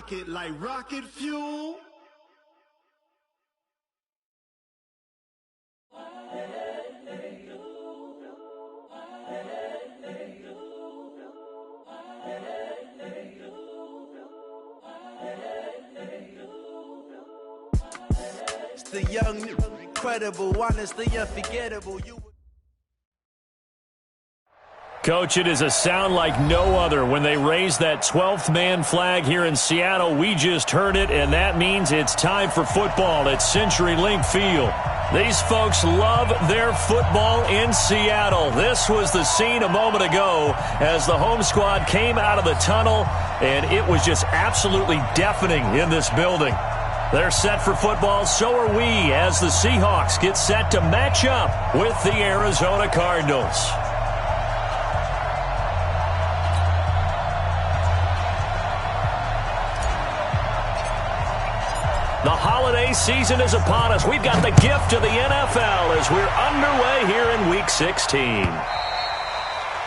rocket like rocket fuel. It's the young, incredible, honest, the unforgettable. Coach, it is a sound like no other when they raise that 12th man flag here in Seattle. We just heard it, and that means it's time for football at CenturyLink Field. These folks love their football in Seattle. This was the scene a moment ago as the home squad came out of the tunnel, and it was just absolutely deafening in this building. They're set for football, so are we, as the Seahawks get set to match up with the Arizona Cardinals. The holiday season is upon us. We've got the gift of the NFL as we're underway here in Week 16.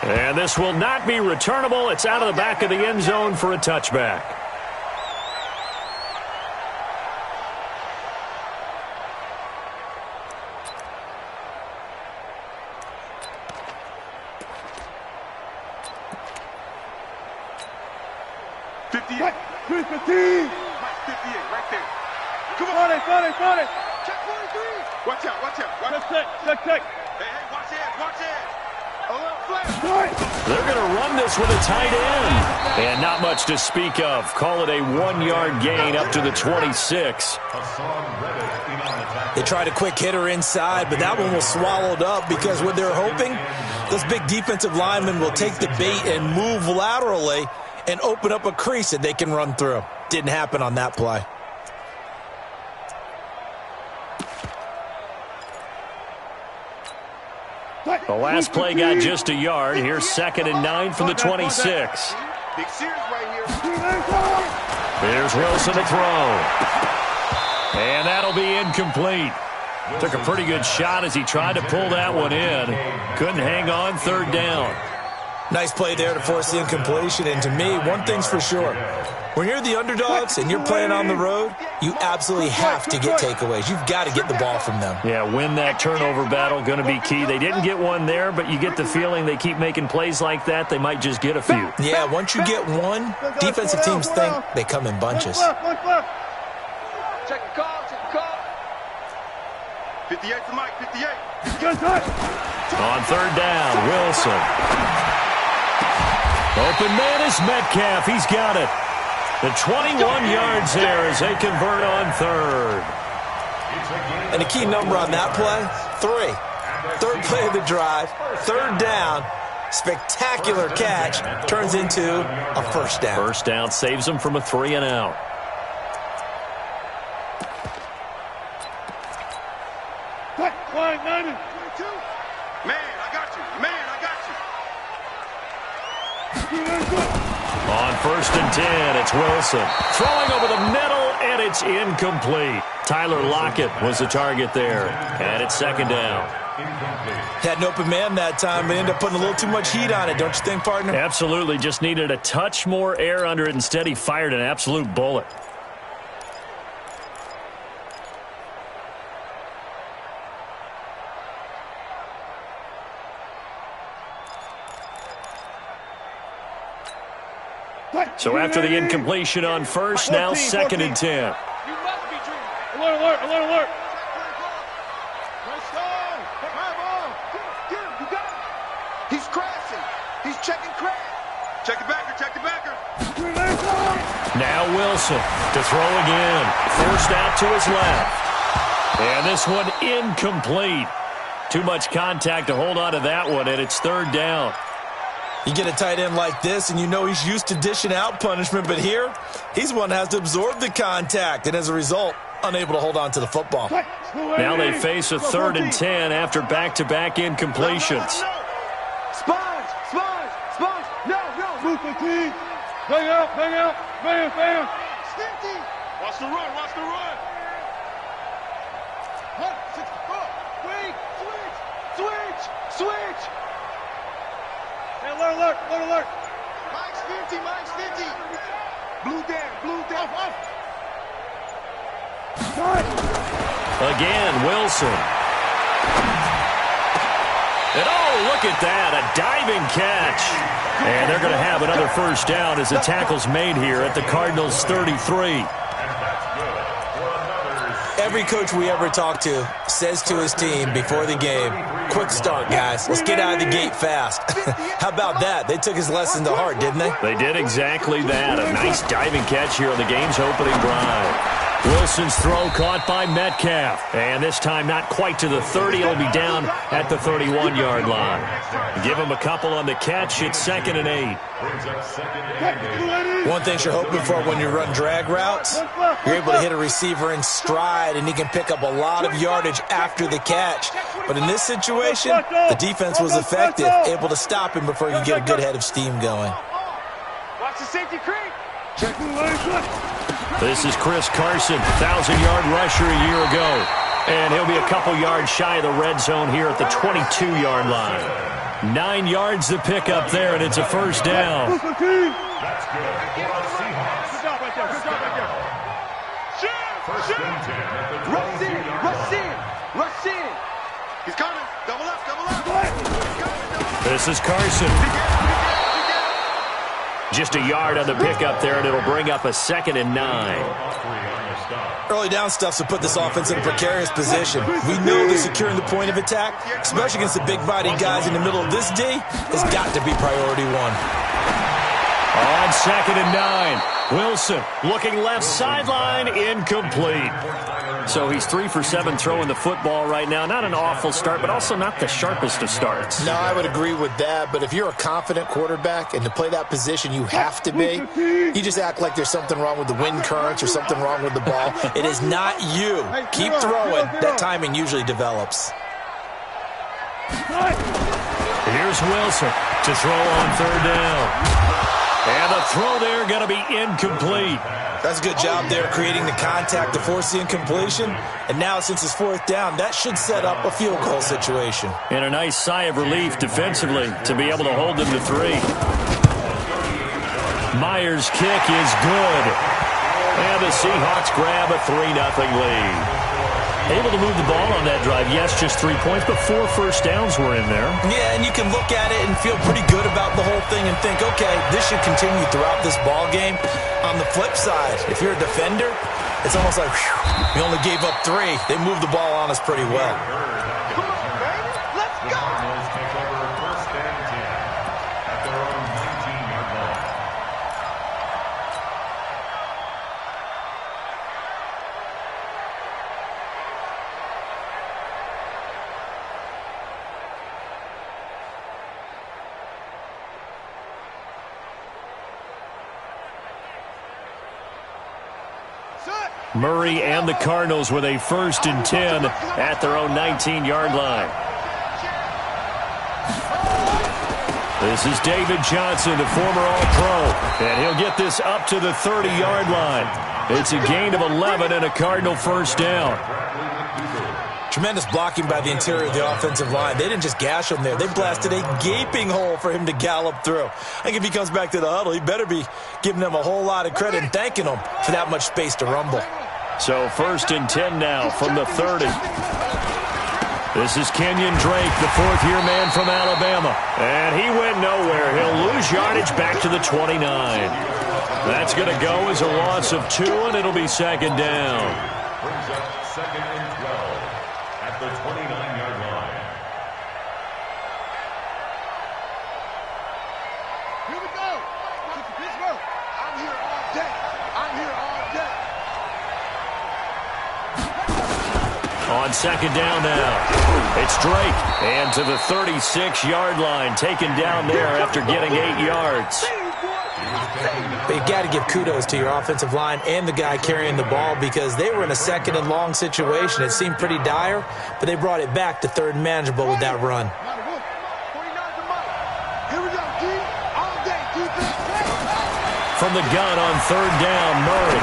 And this will not be returnable. It's out of the back of the end zone for a touchback. Watch out, watch out. Check. Hey, watch it. A little flash. They're going to run this with a tight end. And not much to speak of. Call it a 1-yard gain up to the 26. They tried a quick hitter inside, but that one was swallowed up because what they're hoping, those big defensive linemen will take the bait and move laterally and open up a crease that they can run through. Didn't happen on that play. The last play got just a yard. Here's 2nd and 9 from the 26. Big series right here. There's Wilson to throw. And that'll be incomplete. Took a pretty good shot as he tried to pull that one in. Couldn't hang on, 3rd down. Nice play there to force the incompletion. And to me, one thing's for sure. When you're the underdogs and you're playing on the road, you absolutely have to get takeaways. You've got to get the ball from them. Yeah, win that turnover battle, going to be key. They didn't get one there, but you get the feeling they keep making plays like that, they might just get a few. Yeah, once you get one, defensive teams think they come in bunches. Check the call. 58 to Mike, 58. On 3rd down, Wilson. Open man is Metcalf. He's got it. The 21 yards there as they convert on 3rd. And the key number on that play, 3. 3rd play of the drive, 3rd down, spectacular catch, turns into a 1st down. 1st down saves them from a 3 and out. Man, I got you. On 1st and 10, it's Wilson. Throwing over the middle, and it's incomplete. Tyler Lockett was the target there. And it's 2nd down. Had an open man that time, but ended up putting a little too much heat on it, don't you think, partner? Absolutely. Just needed a touch more air under it. Instead, he fired an absolute bullet. So after the incompletion on 1st, now 2nd and 10. You must be dreaming. Alert. Let's go. My ball. Get him. You got it. He's crashing. He's checking crash. Check the backer. Now Wilson to throw again. Forced out to his left. And this one incomplete. Too much contact to hold on to that one, and it's 3rd down. You get a tight end like this, and you know he's used to dishing out punishment, but here, he's one that has to absorb the contact, and as a result, unable to hold on to the football. Now they face a 3rd and 10 after back-to-back incompletions. Sponge. No. Move the team. Bang out. Bam. Stinky. Watch the run. Switch. Hey, alert. Mike's 50. Blue down, blue down. Again, Wilson. And oh, look at that, a diving catch. And they're going to have another first down as the tackle's made here at the Cardinals' 33. Every coach we ever talk to says to his team before the game, quick start, guys. Let's get out of the gate fast. How about that? They took his lesson to heart, didn't they? They did exactly that. A nice diving catch here on the game's opening drive. Wilson's throw caught by Metcalf. And this time not quite to the 30. He'll be down at the 31-yard line. Give him a couple on the catch. It's 2nd and 8. One thing you're hoping for when you run drag routes, you're able to hit a receiver in stride, and he can pick up a lot of yardage after the catch. But in this situation, the defense was effective, able to stop him before he could get a good head of steam going. Watch the safety creep. This is Chris Carson, 1,000-yard rusher a year ago. And he'll be a couple yards shy of the red zone here at the 22-yard line. 9 yards to pick up there, and it's a first down. That's good. Good job right there. Good job right there. Rush in. Rush in. Rush in. He's coming. Double up. Double up. This is Carson. Just a yard on the pickup there, and it'll bring up a 2nd and 9. Early down stuff to put this offense in a precarious position. We know that securing the point of attack, especially against the big-bodied guys in the middle of this D, has got to be priority one. On 2nd and 9, Wilson looking left sideline, incomplete. So he's 3 for 7 throwing the football right now. Not an awful start, but also not the sharpest of starts. No, I would agree with that. But if you're a confident quarterback and to play that position you have to be, you just act like there's something wrong with the wind currents or something wrong with the ball. It is not you. Keep throwing. That timing usually develops. Here's Wilson to throw on 3rd down. And the throw there going to be incomplete. That's a good job there creating the contact to force the incompletion. And now since it's 4th down, that should set up a field goal situation. And a nice sigh of relief defensively to be able to hold them to 3. Myers' kick is good. And the Seahawks grab a 3-0 lead. Able to move the ball on that drive. Yes, just 3 points, but 4 first downs were in there. Yeah, and you can look at it and feel pretty good about the whole thing and think, okay, this should continue throughout this ball game. On the flip side, if you're a defender, it's almost like, whew, we only gave up 3. They moved the ball on us pretty well. Come on, baby. Let's go. Murray and the Cardinals with a 1st and 10 at their own 19-yard line. This is David Johnson, the former All-Pro, and he'll get this up to the 30-yard line. It's a gain of 11 and a Cardinal first down. Tremendous blocking by the interior of the offensive line. They didn't just gash him there. They blasted a gaping hole for him to gallop through. I think if he comes back to the huddle, he better be giving them a whole lot of credit and thanking them for that much space to rumble. So 1st and 10 now from the 30. This is Kenyon Drake, the 4th-year man from Alabama. And he went nowhere. He'll lose yardage back to the 29. That's going to go as a loss of 2, and it'll be 2nd down. Brings up 2nd and 12 at the 29-yard line. Here we go. Pittsburgh. I'm here all day. I'm here all day. On 2nd down now. It's Drake. And to the 36-yard line. Taken down there after getting 8 yards. But you got to give kudos to your offensive line and the guy carrying the ball because they were in a 2nd and long situation. It seemed pretty dire, but they brought it back to 3rd and manageable with that run. Here we go, D. All day, defense. From the gun on 3rd down, Murray.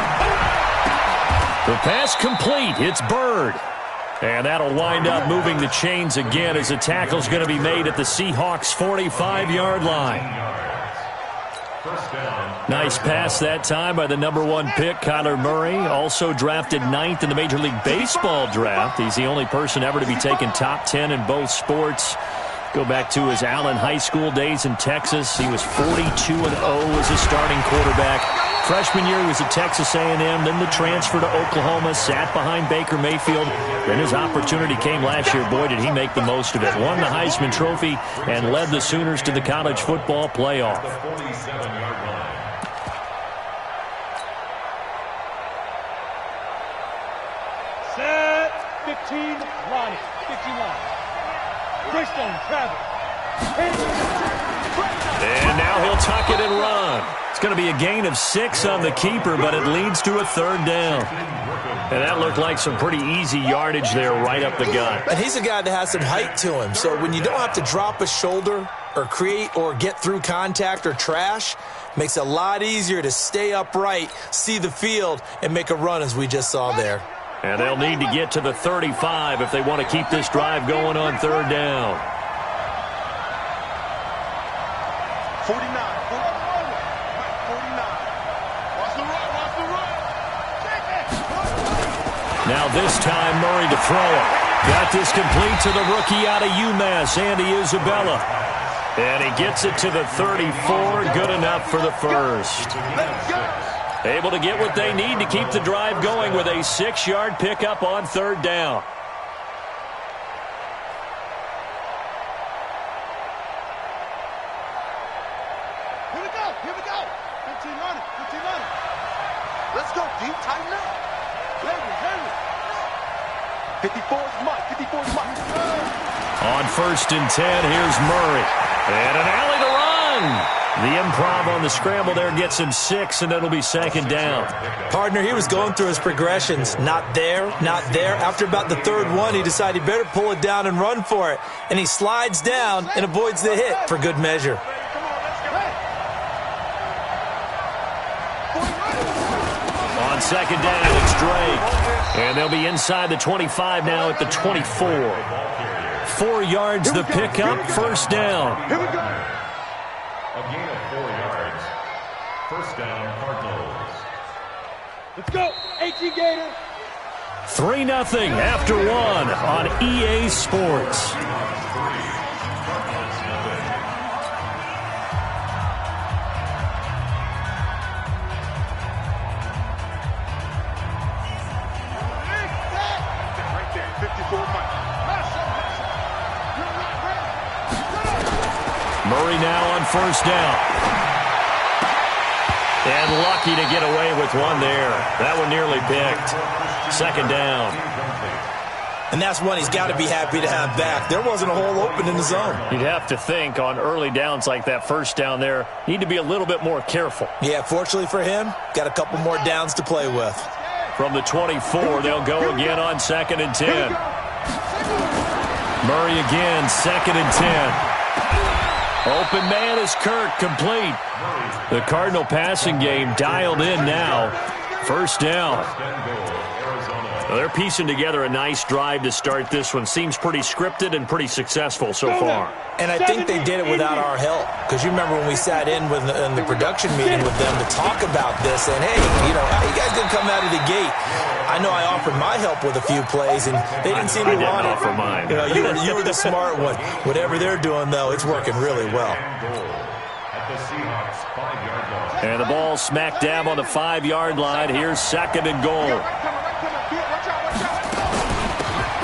The pass complete. It's Bird. And that'll wind up moving the chains again as the tackle's going to be made at the Seahawks' 45-yard line. First down. Nice pass that time by the #1 pick, Kyler Murray. Also drafted 9th in the Major League Baseball draft. He's the only person ever to be taken top 10 in both sports. Go back to his Allen High School days in Texas. He was 42-0 as a starting quarterback. Freshman year, he was at Texas A&M. Then the transfer to Oklahoma, sat behind Baker Mayfield. Then his opportunity came last year. Boy, did he make the most of it. Won the Heisman Trophy and led the Sooners to the college football playoff. The 47-yard line. Set 15 line. 15 line. Greystone travel. And now he'll tuck it and run. It's going to be a gain of 6 on the keeper, but it leads to a 3rd down. And that looked like some pretty easy yardage there right up the gut. And he's a guy that has some height to him, so when you don't have to drop a shoulder or create or get through contact or trash, makes it a lot easier to stay upright, see the field, and make a run as we just saw there. And they'll need to get to the 35 if they want to keep this drive going on 3rd down. 49. 49. Watch the run. Watch the run. Now this time Murray to throw it. Got this complete to the rookie out of UMass, Andy Isabella. And he gets it to the 34. Good enough for the first. Let's go. Able to get what they need to keep the drive going with a 6-yard pickup on 3rd down. Here we go. Here we go. 15 running. 15 running. Let's go. Deep. Tighten up. Henry. 54's Mike. 54's Mike. On 1st and 10, here's Murray. And an alley to run. The improv on the scramble there gets him 6, and it'll be 2nd down. Partner, he was going through his progressions. Not there, not there. After about the 3rd one, he decided he better pull it down and run for it. And he slides down and avoids the hit for good measure. On 2nd down, it's Drake. And they'll be inside the 25 now at the 24. 4 yards the pickup, 1st down. Here we go. A gain of 4 yards. First down, Cardinals. Let's go. 18 Gator. 3-0 after 1 on EA Sports. Right there. 54 Mike. Murray now on 1st down. And lucky to get away with one there. That one nearly picked. 2nd down. And that's one he's got to be happy to have back. There wasn't a hole open in the zone. You'd have to think on early downs like that 1st down there, need to be a little bit more careful. Yeah, fortunately for him, got a couple more downs to play with. From the 24, they'll go again on 2nd and 10. Murray again, 2nd and 10. Open man is Kirk, complete. The Cardinal passing game dialed in now. 1st down. Well, they're piecing together a nice drive to start this one. Seems pretty scripted and pretty successful so far. And I think they did it without our help. Because you remember when we sat in the production meeting with them to talk about this, and hey, you know, how you guys didn't come out of the gate. I know I offered my help with a few plays, and they didn't seem to want it. I didn't offer mine. You know, you were the smart one. Whatever they're doing, though, it's working really well. At the Seahawks 5-yard line. And the ball smack dab on the 5-yard line. Here's 2nd and goal.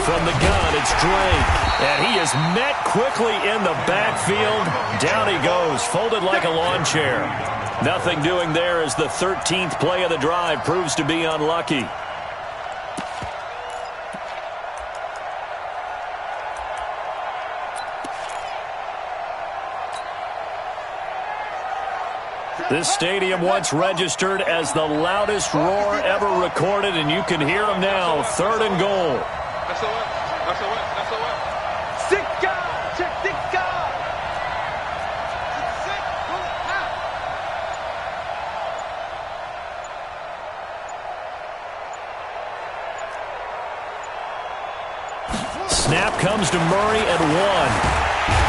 From the gun, it's Drake. And he is met quickly in the backfield. Down he goes, folded like a lawn chair. Nothing doing there as the 13th play of the drive proves to be unlucky. This stadium once registered as the loudest roar ever recorded, and you can hear them now. 3rd and goal. Snap comes to Murray at 1.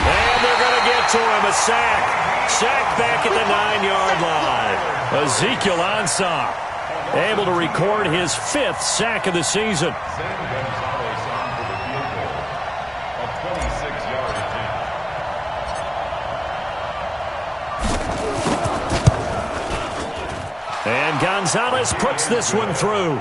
And they're going to get to him, a sack. Sacked back at the 9-yard line. Ezekiel Ansah able to record his 5th sack of the season. Sam Gonzalez on for the field goal. A 26-yard attempt. And Gonzalez puts this one through.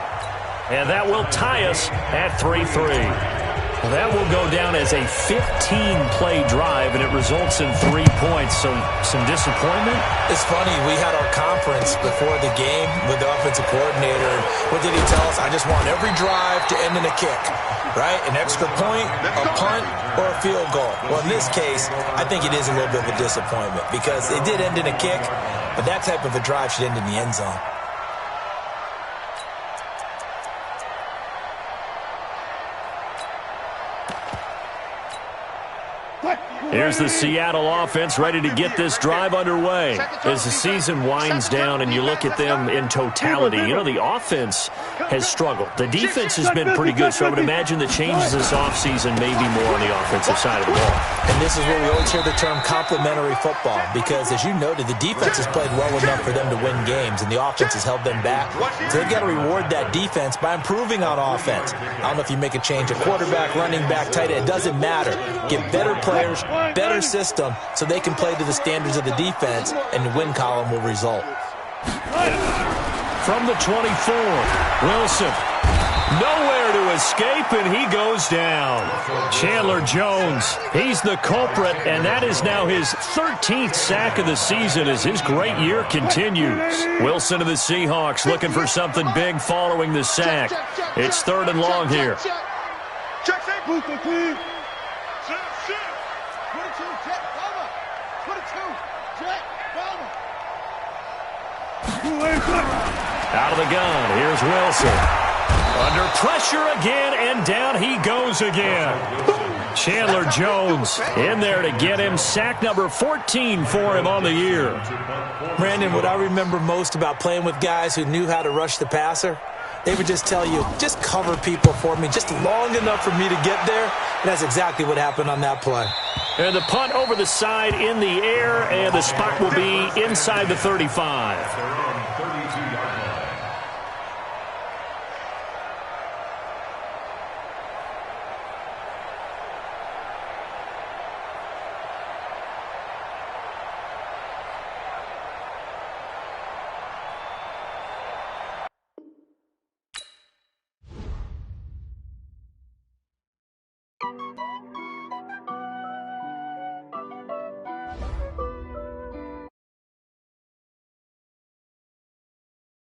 And that will tie us at 3-3. Well, that will go down as a 15-play drive, and it results in 3 points. So some disappointment? It's funny. We had our conference before the game with the offensive coordinator. What did he tell us? I just want every drive to end in a kick, right? An extra point, a punt, or a field goal. Well, in this case, I think it is a little bit of a disappointment because it did end in a kick, but that type of a drive should end in the end zone. Here's the Seattle offense ready to get this drive underway. As the season winds down and you look at them in totality, you know, the offense has struggled. The defense has been pretty good, so I would imagine the changes this offseason may be more on the offensive side of the ball. And this is where we always hear the term complementary football because, as you noted, the defense has played well enough for them to win games, and the offense has held them back. So they've got to reward that defense by improving on offense. I don't know if you make a change, a quarterback, running back, tight end, it doesn't matter. Get better players, better system, so they can play to the standards of the defense, and the win column will result. From the 24, Wilson. Nowhere to escape, and he goes down. Chandler Jones, he's the culprit, and that is now his 13th sack of the season as his great year continues. Wilson of the Seahawks looking for something big following the sack. It's 3rd and long here. Out of the gun, here's Wilson. Under pressure again, and down he goes again. Chandler Jones in there to get him. Sack number 14 for him on the year. Brandon, what I remember most about playing with guys who knew how to rush the passer, they would just tell you, just cover people for me, just long enough for me to get there. And that's exactly what happened on that play. And the punt over the side in the air, and the spot will be inside the 35.